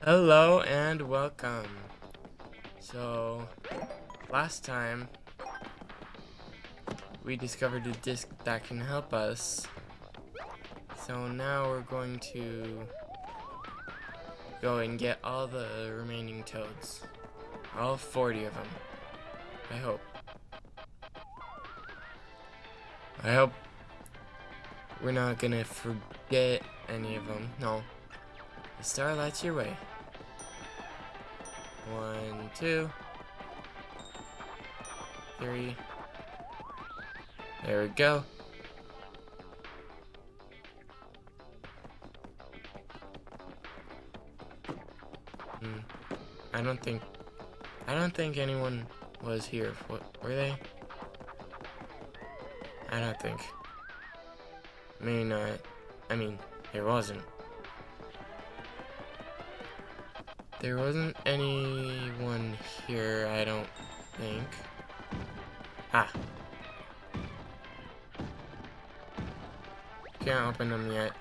Hello and welcome. So, last time we discovered a disc that can help us. So now we're going to go and get all the remaining toads. All 40 of them. I hope. I hope we're not gonna forget any of them. No. The starlight's your way. 1, 2, 3. There we go. I don't think anyone was here. What were they? I don't think. Maybe not. I mean, there wasn't. There wasn't anyone here, I don't think. Ah. Can't open them yet.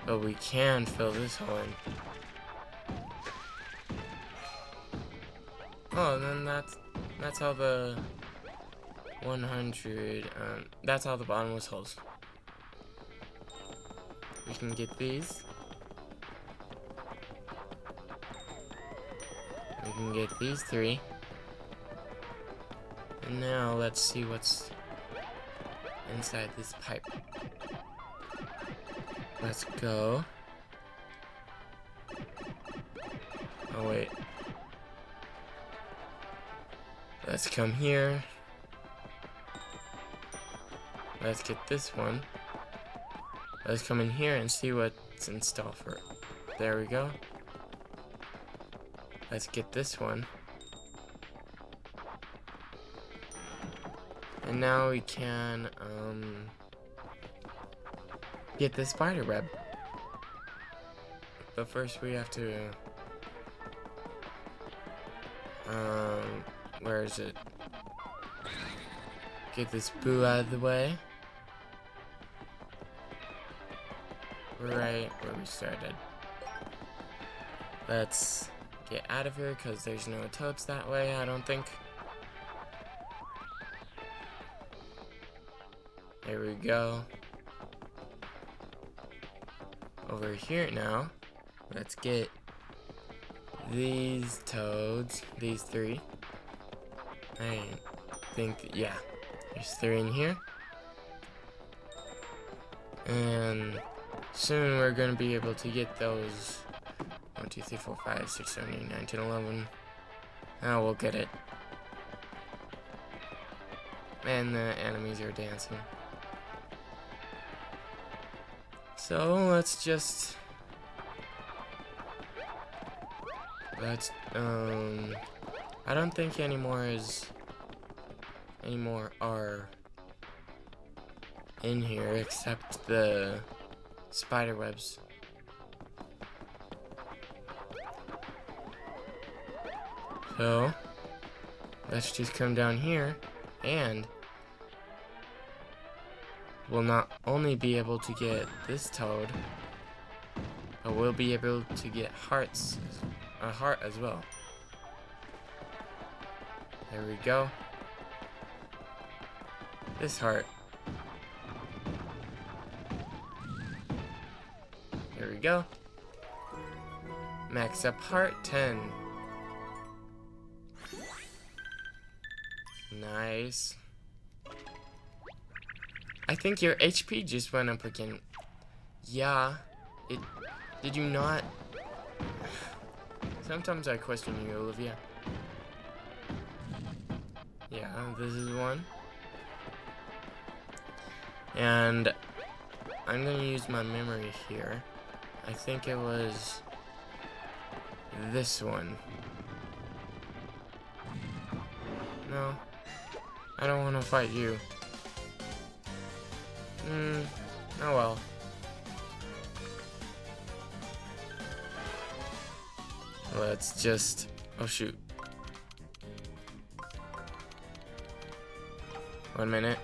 But we can fill this hole in. Oh, then that's all the 100, that's all the bottomless holes. We can get these. We can get these 3. And now let's see what's inside this pipe. Let's go. Oh wait. Let's come here. Let's get this one. Let's come in here and see what's in store for it. There we go. Let's get this one. And now we can get the spider web. But first we have to where is it? Get this boo out of the way. Right where we started. Let's get out of here because there's no toads that way, I don't think. There we go. Over here now, let's get these toads, these 3. I think, yeah, there's 3 in here. And soon we're going to be able to get those 1, 2, 3, 4, 5, 6, 7, 8, 9, 10, 11. Now we'll get it. And the enemies are dancing. So let's just I don't think any more are in here except the spider webs. So let's just come down here and we'll not only be able to get this toad, but we'll be able to get a heart as well. There we go. This heart. There we go. Max up heart 10. Nice. I think your HP just went up again. Yeah. Did you not? Sometimes I question you, Olivia. Yeah, this is one. And I'm gonna use my memory here. I think it was this one. No, I don't want to fight you. Oh well. Let's just... oh shoot. 1 minute.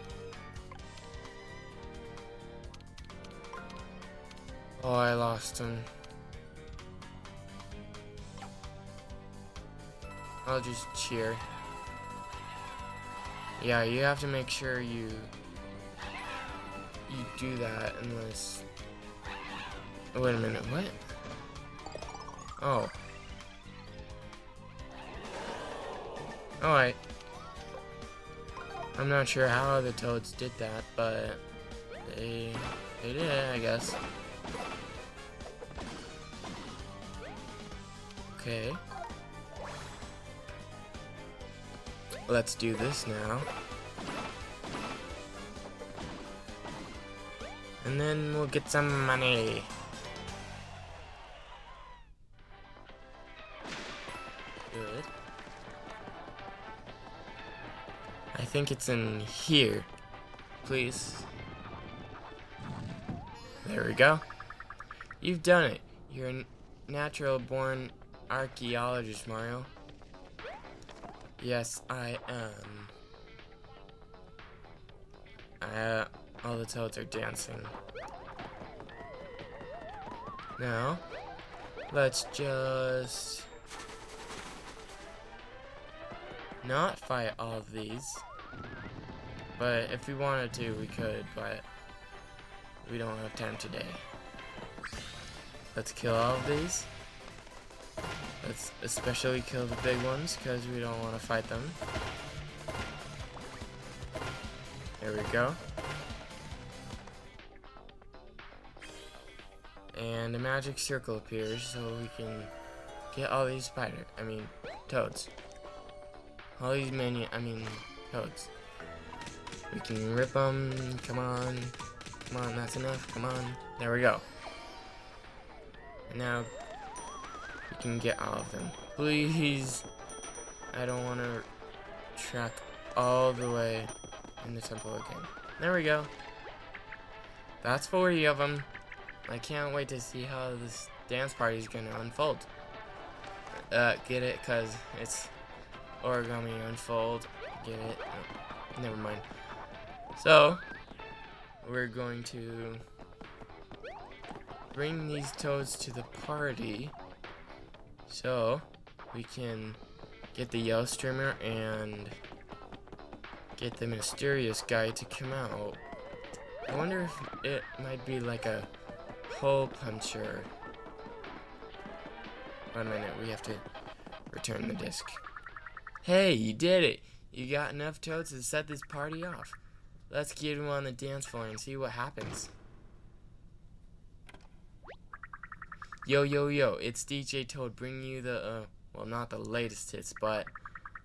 Oh, I lost him. I'll just cheer. Yeah, you have to make sure you do that unless... Oh, wait a minute, what? Oh. Alright. I'm not sure how the toads did that, but they did it, I guess. Okay. Let's do this now. And then we'll get some money. Good. I think it's in here. Please. There we go. You've done it. You're a natural-born archaeologist, Mario. Yes, I am. All the toads are dancing. Now, let's just not fight all of these. But if we wanted to, we could, but we don't have time today. Let's kill all of these. Let's especially kill the big ones, because we don't want to fight them. There we go. And a magic circle appears, so we can get all these toads. All these toads. We can rip them. Come on, that's enough. Come on. There we go. And now we can get all of them. Please. I don't want to track all the way in the temple again. There we go. That's 40 of them. I can't wait to see how this dance party is going to unfold. Get it? Because it's Origami Unfold. Get it? Oh, never mind. So, we're going to bring these toads to the party so we can get the yellow streamer and get the mysterious guy to come out. I wonder if it might be like a hole puncher. 1 minute, we have to return the disc. Hey, you did it! You got enough toads to set this party off. Let's get him on the dance floor and see what happens. Yo, yo, yo, it's DJ Toad bringing you the, well, not the latest hits, but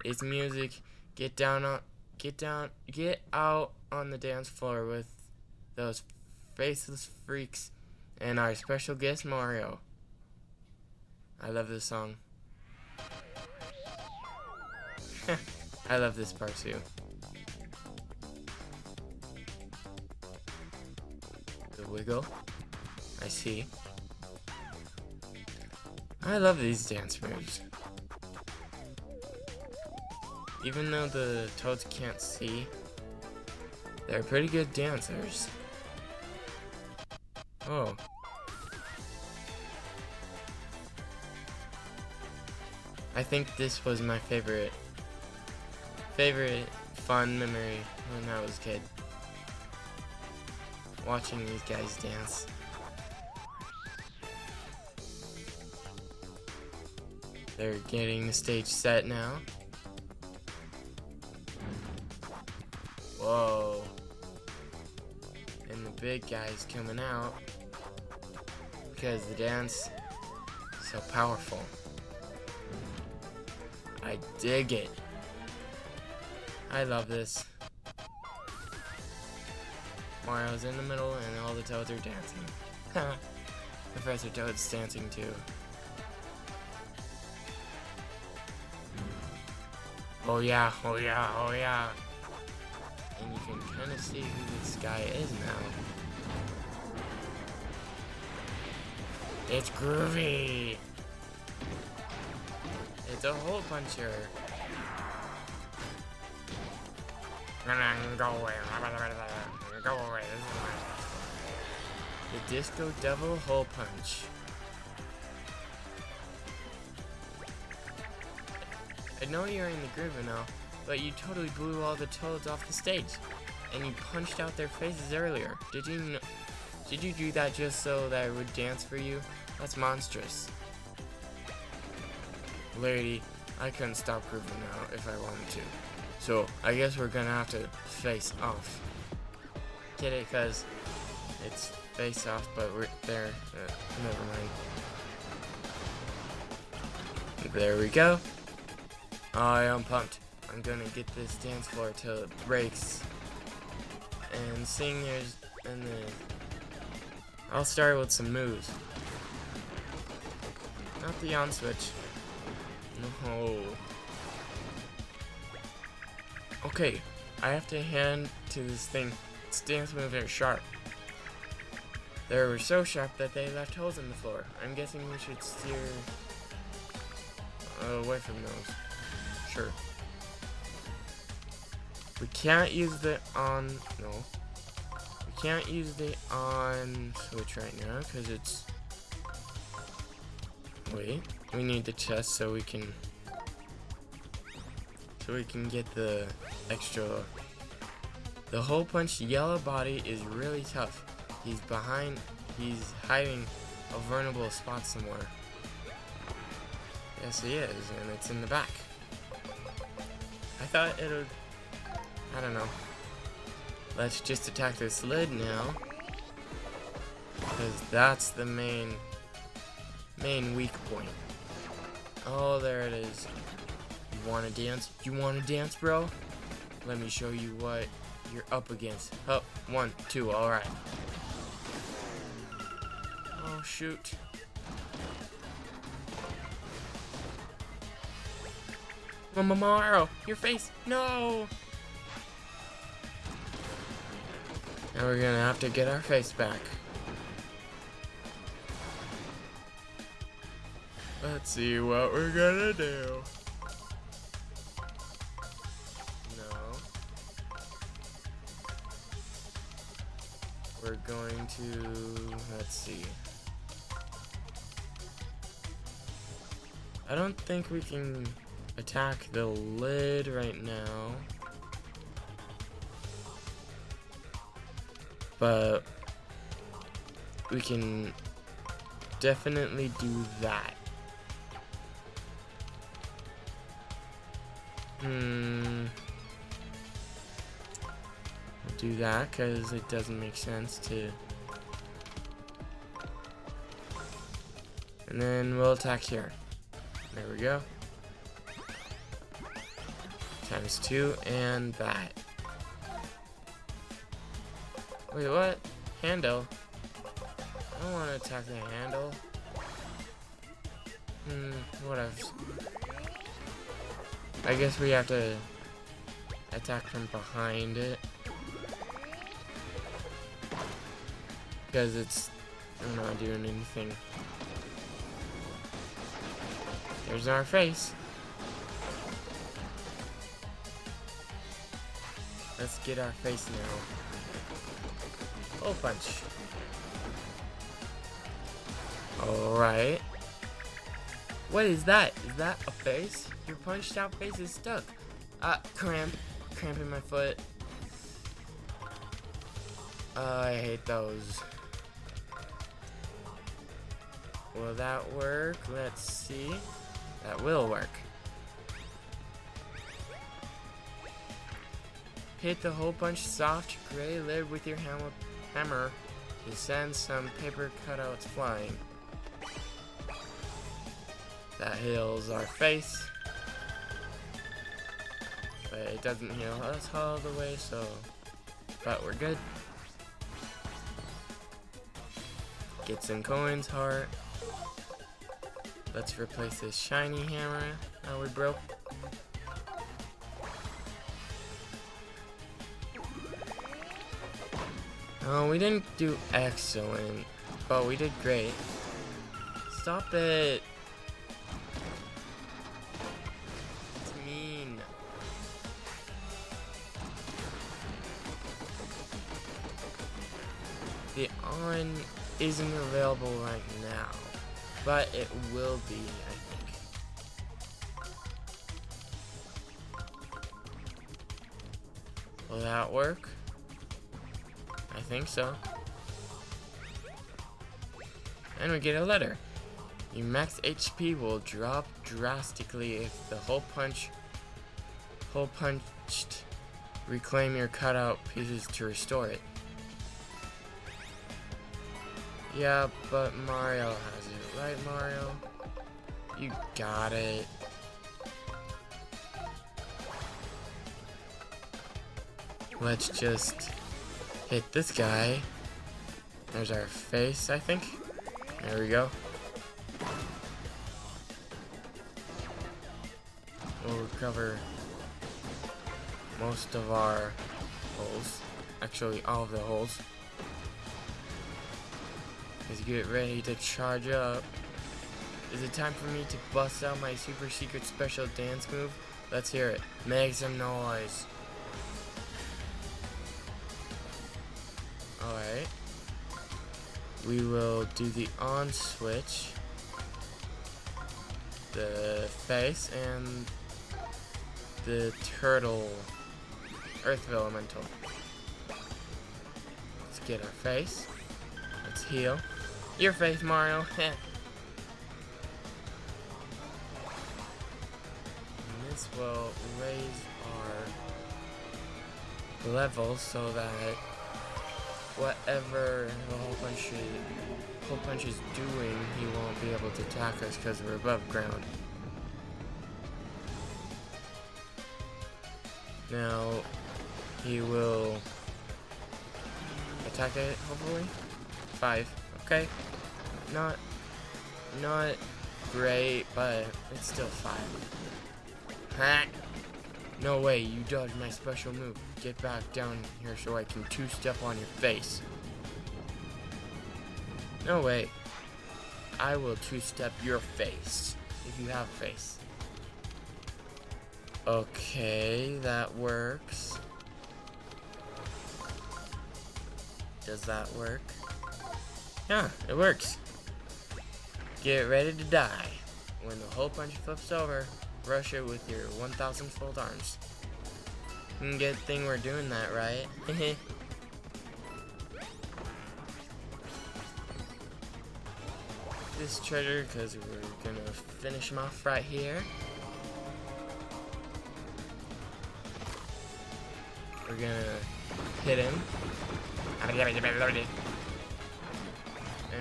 it's music. Get out on the dance floor with those faceless freaks and our special guest, Mario. I love this song. I love this part too. The wiggle. I see. I love these dance moves. Even though the toads can't see, they're pretty good dancers. Oh. I think this was my favorite fun memory when I was a kid. Watching these guys dance. They're getting the stage set now. Whoa. And the big guy's coming out because the dance is so powerful. I dig it. I love this. Mario's in the middle and all the toads are dancing. Professor Toad's dancing too. Oh yeah, oh yeah, oh yeah. And you can kind of see who this guy is now. It's groovy. It's a hole puncher. Go away. Go away. The Disco Devil Hole Punch. I know you're in the groove now, but you totally blew all the toads off the stage. And you punched out their faces earlier. Did you do that just so that I would dance for you? That's monstrous. Lady, I couldn't stop grooving now if I wanted to. So, I guess we're gonna have to face off. Get it? Cause it's face off, but we're there. Never mind. There we go. I am pumped. I'm gonna get this dance floor till it breaks. And seeing I'll start with some moves. Not the on switch. No. Okay, I have to hand to this thing. Its dance moves are sharp. They were so sharp that they left holes in the floor. I'm guessing we should steer away from those. Sure. We can't use the on. No. We can't use the on switch right now because it's. Wait. We need the chest so we can. Get the extra. The hole punch yellow body is really tough. He's hiding a vulnerable spot somewhere. Yes, he is, and it's in the back. I thought it would. I don't know. Let's just attack this lid now, because that's the main weak point. Oh, there it is. You wanna dance? You wanna dance, bro? Let me show you what you're up against. Oh, 1, 2, alright. Oh, shoot. Mario, your face! No! Now we're gonna have to get our face back. Let's see what we're gonna do. No. We're going to, let's see. I don't think we can attack the lid right now. But we can definitely do that. We'll do that because it doesn't make sense to. And then we'll attack here. There we go. ×2 and that. Wait, what? Handle? I don't want to attack the handle. Whatever. I guess we have to attack from behind it. Because it's not doing anything. There's our face. Let's get our face now. Hole punch. Alright. What is that? Is that a face? Your punched out face is stuck. Cramp in my foot. I hate those. Will that work? Let's see. That will work. Hit the hole punch soft gray lid with your hammer to send some paper cutouts flying. That heals our face. But it doesn't heal us all the way, so. But we're good. Get some coins, heart. Let's replace this shiny hammer that we broke. Oh, we didn't do excellent, but we did great. Stop it. It's mean. The on isn't available right now, but it will be, I think. Will that work? I think so. And we get a letter. Your max HP will drop drastically if the hole punched. Reclaim your cutout pieces to restore it. Yeah, but Mario has it, right, Mario? You got it. Let's just hit this guy. There's our face, I think. There we go. We'll recover most of our holes. Actually, all of the holes. Let's get ready to charge up. Is it time for me to bust out my super secret special dance move? Let's hear it. Make some noise. Alright. We will do the on switch, the face, and the turtle earth elemental. Let's get our face. Let's heal. Your face, Mario. And this will raise our level so that whatever the hole punch is doing, he won't be able to attack us because we're above ground. Now he will attack it, hopefully. 5. Okay. Not great, but it's still 5. Ha! No way, you dodged my special move. Get back down here so I can two-step on your face. No way. I will two-step your face, if you have a face. Okay, that works. Does that work? Yeah, it works. Get ready to die. When the hole punch flips over, rush it with your 1,000-fold arms. Good thing we're doing that, right? This treasure, because we're gonna finish him off right here. We're gonna hit him. And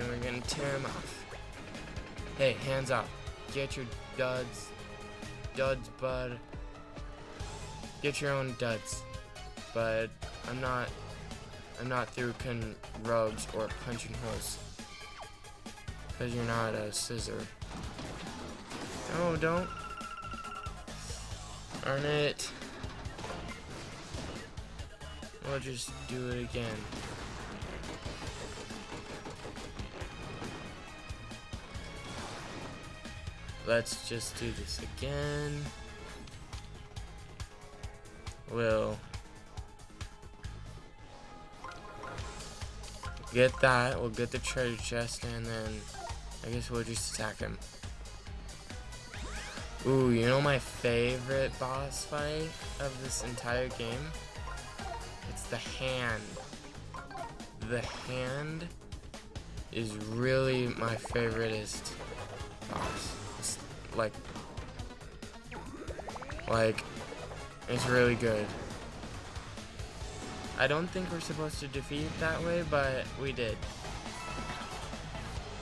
we're gonna tear him off. Hey, hands up. Get your duds. Duds, bud. Get your own duds. But I'm not through cutting rugs or punching holes. Because you're not a scissor. No, don't. Darn it. We'll just do it again. Let's just do this again. We'll get that. We'll get the treasure chest, and then I guess we'll just attack him. Ooh, you know my favorite boss fight of this entire game? It's the hand. The hand is really my favoriteest boss. It's like it's really good. I don't think we're supposed to defeat it that way, but we did.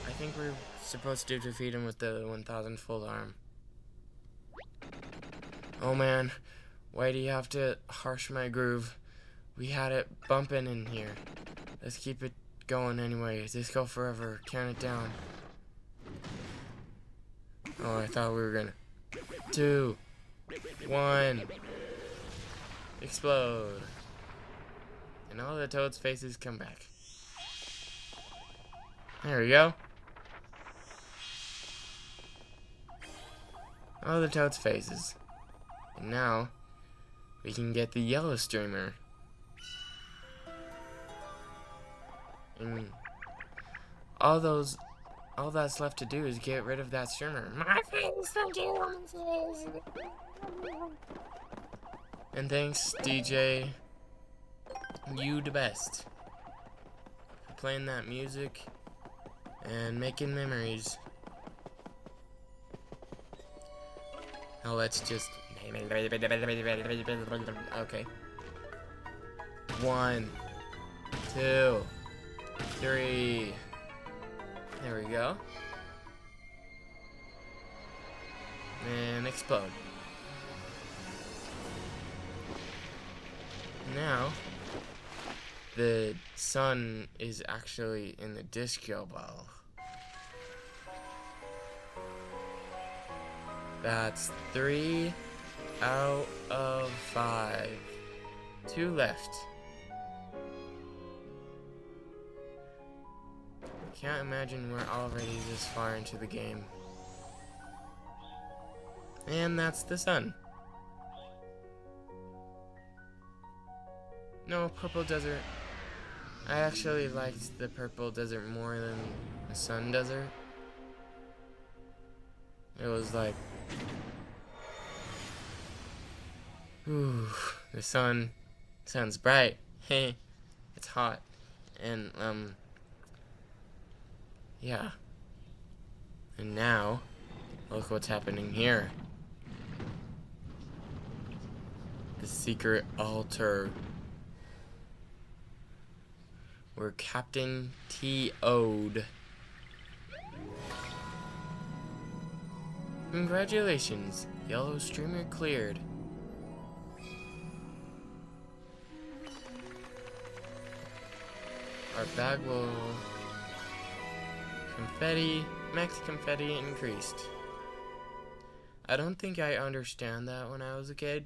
I think we're supposed to defeat him with the 1,000-fold arm. Oh man, why do you have to harsh my groove? We had it bumping in here. Let's keep it going anyway. Just go forever. Count it down. Oh, I thought we were gonna. 2, 1. Explode. And all the Toad's faces come back. There we go. All the Toad's faces. And now, we can get the yellow streamer. And all that's left to do is get rid of that streamer. My face, don't you? And thanks, DJ you the best for playing that music and making memories. Now let's just... Okay. 1, 2, 3. There we go. And explode. Now, the sun is actually in the disco ball. That's 3 out of 5. 2 left. Can't imagine we're already this far into the game. And that's the sun. No, purple desert. I actually liked the purple desert more than the sun desert. It was like, ooh, the sun's bright. Hey, it's hot. And, yeah. And now, look what's happening here. The secret altar. We're Captain T.O'd. Congratulations, yellow streamer cleared. Our bag will... max confetti increased. I don't think I understand that when I was a kid.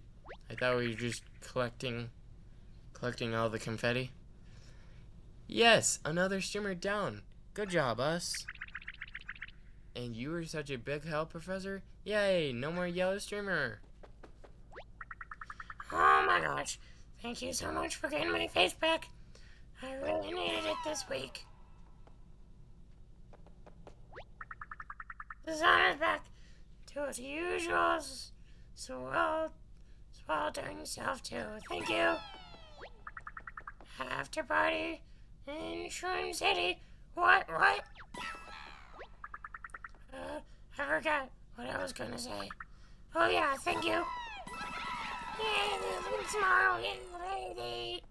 I thought we were just collecting all the confetti. Yes, another streamer down. Good job, us. And you were such a big help, Professor. Yay, no more yellow streamer. Oh my gosh. Thank you so much for getting my face back. I really needed it this week. The sun is back to its usual sweltering self too. Thank you. After party in Shroom City. What? I forgot what I was gonna say. Oh yeah, thank you. Yeah, tomorrow, lady.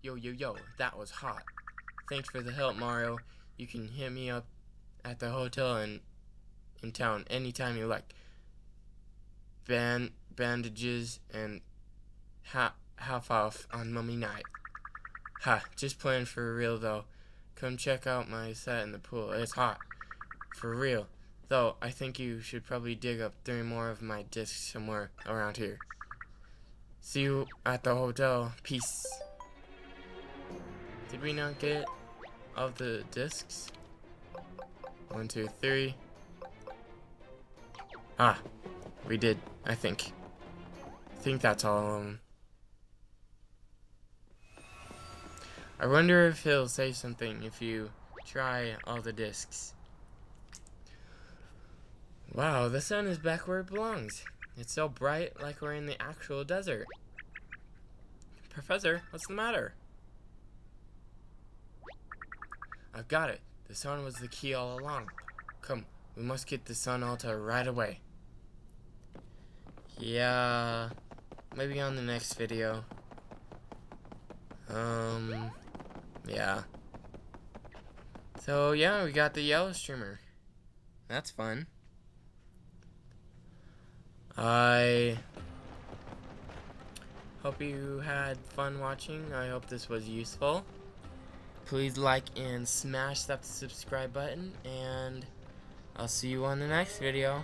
Yo, that was hot. Thanks for the help, Mario. You can hit me up at the hotel in town anytime you like. Bandages and half off on mummy night. Ha, just playing for real though. Come check out my set in the pool. It's hot. For real. Though, I think you should probably dig up 3 more of my discs somewhere around here. See you at the hotel. Peace. Did we not get all the discs? 1, 2, 3. Ah, we did, I think. I think that's all of them. I wonder if he'll say something if you try all the discs. Wow, the sun is back where it belongs. It's so bright, like we're in the actual desert. Professor, what's the matter? I've got it. The sun was the key all along. Come, we must get the sun altar right away. Yeah, maybe on the next video. Yeah. So, yeah, we got the yellow streamer. That's fun. I hope you had fun watching. I hope this was useful. Please like and smash that subscribe button, and I'll see you on the next video.